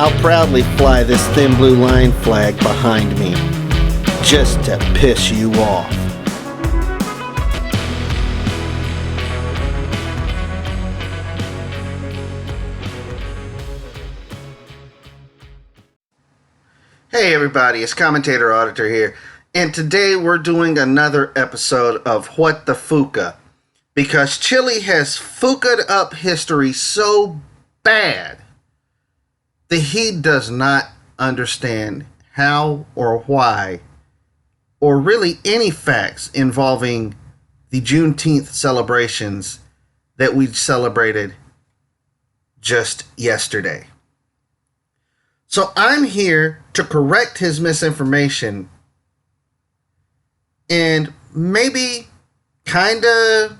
I'll proudly fly this thin blue line flag behind me, just to piss you off. Hey everybody, it's Commentator Auditor here, and today we're doing another episode of What the Fuka, because Chille has fuka'd up history so bad that he does not understand how or why, or really any facts involving the Juneteenth celebrations that we celebrated just yesterday. So I'm here to correct his misinformation and maybe kind of,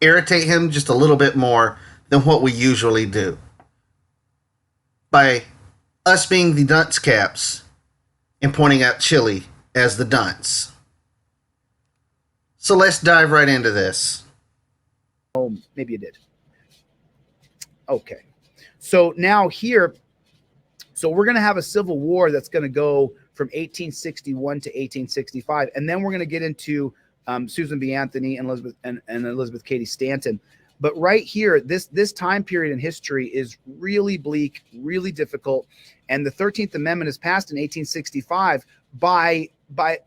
irritate him just a little bit more than what we usually do, by us being the dunce caps and pointing out Chille as the dunce. So let's dive right into this. Oh, maybe you did. Okay. So now here, so we're going to have a civil war that's going to go from 1861 to 1865. And then we're going to get into Susan B. Anthony and Elizabeth Cady Stanton. But right here, this time period in history is really bleak, really difficult. And the 13th Amendment is passed in 1865 by the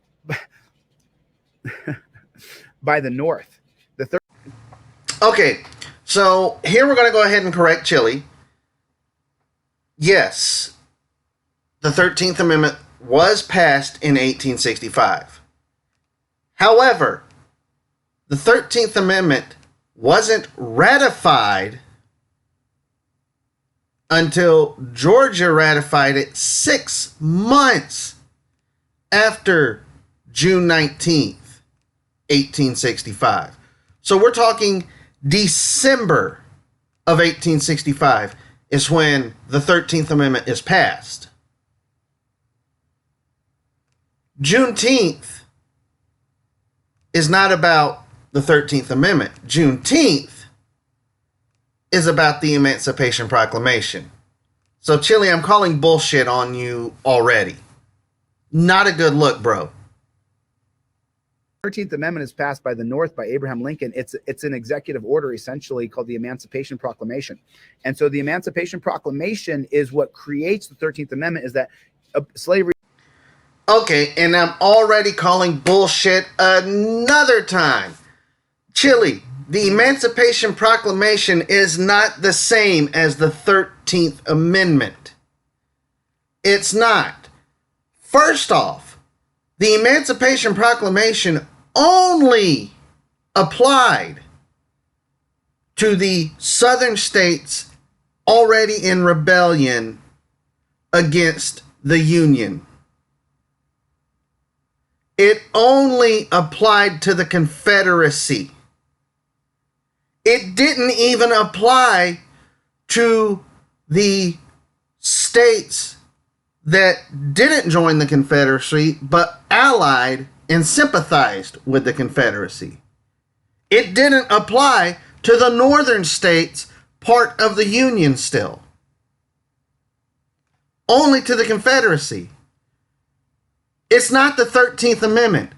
North. Okay, so here we're going to go ahead and correct Chille. Yes, the 13th Amendment was passed in 1865. However, the 13th Amendment wasn't ratified until Georgia ratified it 6 months after June 19th, 1865. So we're talking December of 1865 is when the 13th Amendment is passed. Juneteenth is not about the 13th Amendment. Juneteenth is about the Emancipation Proclamation. So, Chille, I'm calling bullshit on you already. Not a good look, bro. 13th Amendment is passed by the North by Abraham Lincoln. It's an executive order essentially called the Emancipation Proclamation. And so the Emancipation Proclamation is what creates the 13th Amendment, is that slavery. Okay, and I'm already calling bullshit another time. Chille, the Emancipation Proclamation is not the same as the 13th Amendment. It's not. First off, the Emancipation Proclamation only applied to the southern states already in rebellion against the Union. It only applied to the Confederacy. It didn't even apply to the states that didn't join the Confederacy, but allied and sympathized with the Confederacy. It didn't apply to the northern states, part of the Union still. Only to the Confederacy. It's not the 13th Amendment.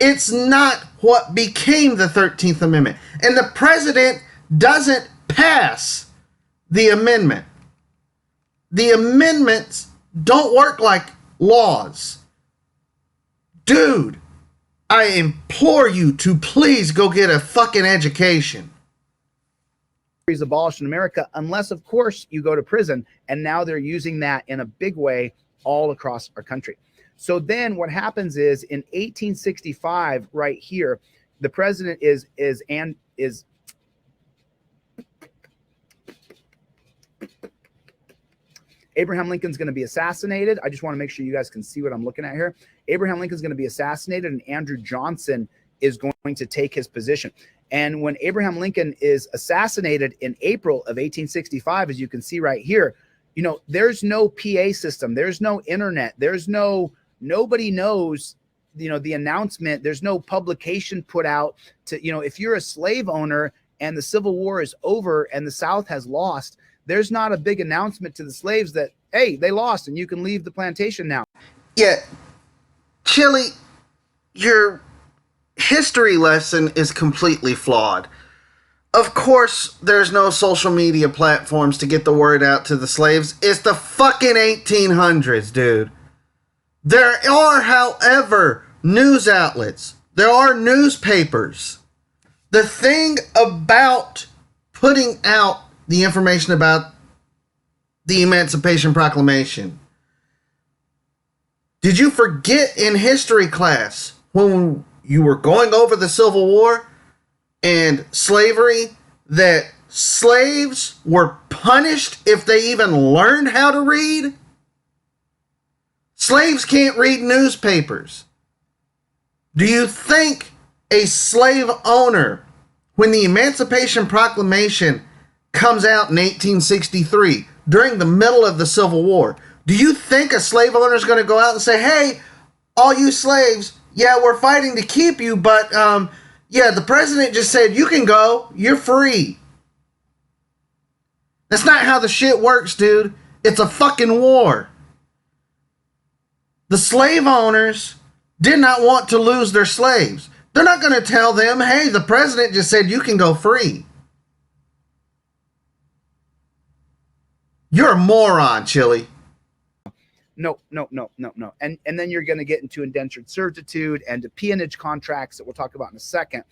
It's not what became the 13th Amendment. And the president doesn't pass the amendment. The amendments don't work like laws. Dude, I implore you to please go get a fucking education. Is abolished in America, unless of course you go to prison. And now they're using that in a big way all across our country. So then what happens is in 1865, right here, the president is Abraham Lincoln's going to be assassinated. I just want to make sure you guys can see what I'm looking at here. Abraham Lincoln's going to be assassinated, and Andrew Johnson is going to take his position. And when Abraham Lincoln is assassinated in April of 1865, as you can see right here, there's no PA system. There's no internet. Nobody knows, the announcement. There's no publication put out to, if you're a slave owner and the Civil War is over and the South has lost, there's not a big announcement to the slaves that, hey, they lost and you can leave the plantation now. Yeah, Chille, your history lesson is completely flawed. Of course, there's no social media platforms to get the word out to the slaves. It's the fucking 1800s, dude. There are, however, news outlets. There are newspapers. The thing about putting out the information about the Emancipation Proclamation. Did you forget in history class when you were going over the Civil War and slavery that slaves were punished if they even learned how to read? Slaves can't read newspapers. Do you think a slave owner, when the Emancipation Proclamation comes out in 1863, during the middle of the Civil War, do you think a slave owner is going to go out and say, hey, all you slaves, yeah, we're fighting to keep you, but yeah, the president just said you can go, you're free? That's not how the shit works, dude. It's a fucking war. The slave owners did not want to lose their slaves. They're not going to tell them, hey, the president just said you can go free. You're a moron, Chille. No. And then you're going to get into indentured servitude and to peonage contracts that we'll talk about in a second.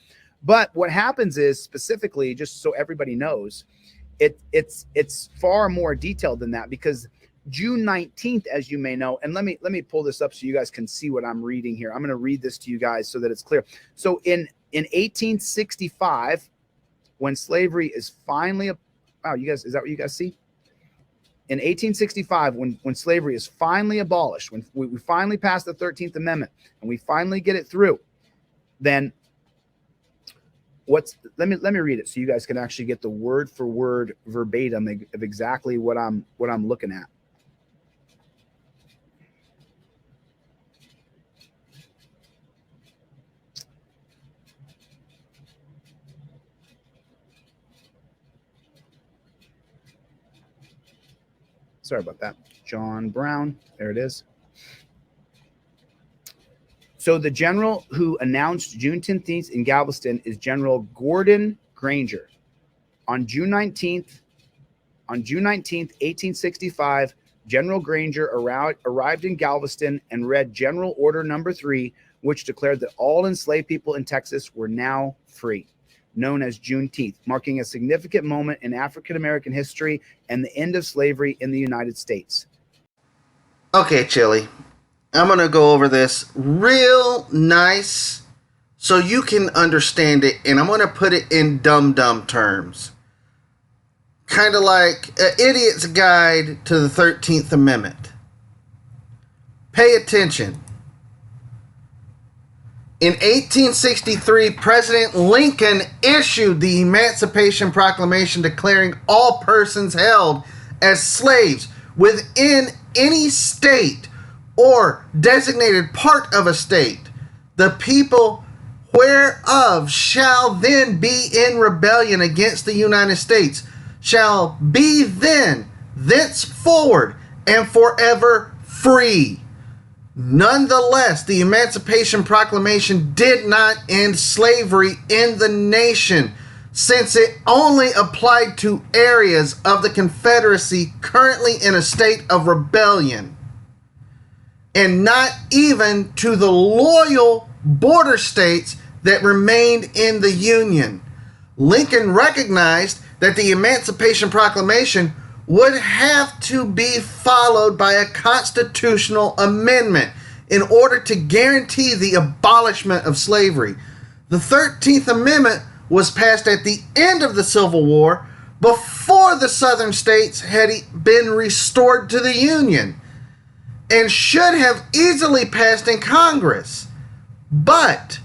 But what happens is, specifically, just so everybody knows, it's far more detailed than that, because June 19th, as you may know, and let me pull this up so you guys can see what I'm reading here. I'm going to read this to you guys so that it's clear. So in 1865, when slavery is finally, wow, you guys, is that what you guys see? In 1865, when slavery is finally abolished, when we finally pass the 13th Amendment and we finally get it through, then let me read it so you guys can actually get the word for word verbatim of exactly what I'm looking at. Sorry about that. John Brown. There it is. So the general who announced Juneteenth in Galveston is General Gordon Granger. On June 19th, 1865, General Granger arrived in Galveston and read General Order Number 3, which declared that all enslaved people in Texas were now free, known as Juneteenth, marking a significant moment in African-American history and the end of slavery in the United States. Okay, Chille, I'm going to go over this real nice so you can understand it, and I'm going to put it in dumb terms. Kind of like an idiot's guide to the 13th Amendment. Pay attention. In 1863, President Lincoln issued the Emancipation Proclamation declaring all persons held as slaves within any state or designated part of a state, the people whereof shall then be in rebellion against the United States, shall be then, thenceforward, and forever free. Nonetheless, the Emancipation Proclamation did not end slavery in the nation, since it only applied to areas of the Confederacy currently in a state of rebellion, and not even to the loyal border states that remained in the Union. Lincoln recognized that the Emancipation Proclamation would have to be followed by a constitutional amendment in order to guarantee the abolishment of slavery. The 13th Amendment was passed at the end of the Civil War, before the Southern states had been restored to the Union, and should have easily passed in Congress. But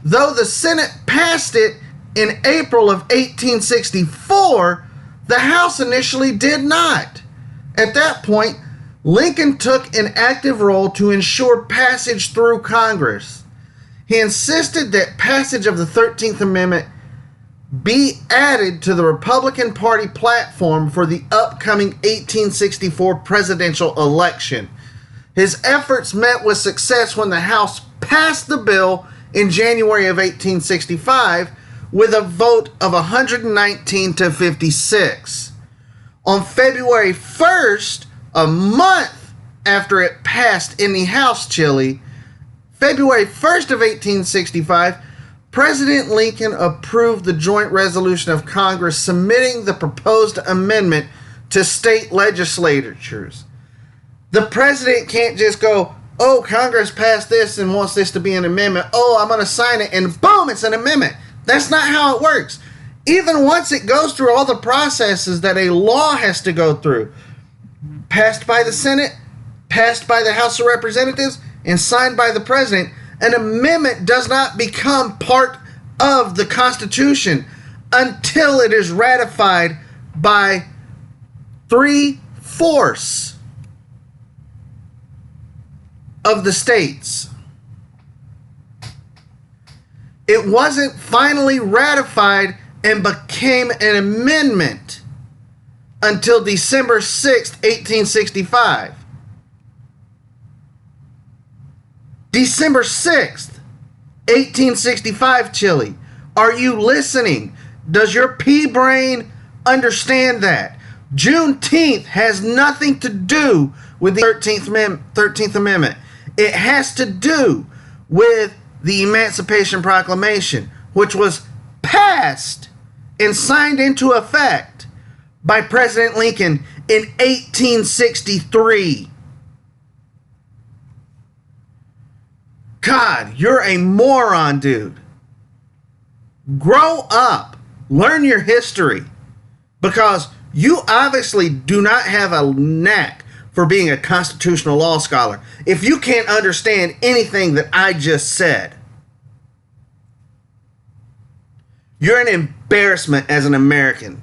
though the Senate passed it in April of 1864, the House initially did not. At that point, Lincoln took an active role to ensure passage through Congress. He insisted that passage of the 13th Amendment be added to the Republican Party platform for the upcoming 1864 presidential election. His efforts met with success when the House passed the bill in January of 1865 with a vote of 119 to 56. On February 1st, a month after it passed in the House, Chille, February 1st of 1865, President Lincoln approved the joint resolution of Congress submitting the proposed amendment to state legislatures. The president can't just go, oh, Congress passed this and wants this to be an amendment. Oh, I'm going to sign it, and boom, it's an amendment. That's not how it works. Even once it goes through all the processes that a law has to go through, passed by the Senate, passed by the House of Representatives, and signed by the president, an amendment does not become part of the Constitution until it is ratified by 3/4 of the states. It wasn't finally ratified and became an amendment until December 6th, 1865. December 6th, 1865, Chille. Are you listening? Does your pea brain understand that? Juneteenth has nothing to do with the 13th Amendment. It has to do with the Emancipation Proclamation, which was passed and signed into effect by President Lincoln in 1863. God, you're a moron, dude. Grow up. Learn your history. Because you obviously do not have a knack for being a constitutional law scholar if you can't understand anything that I just said. You're an embarrassment as an American.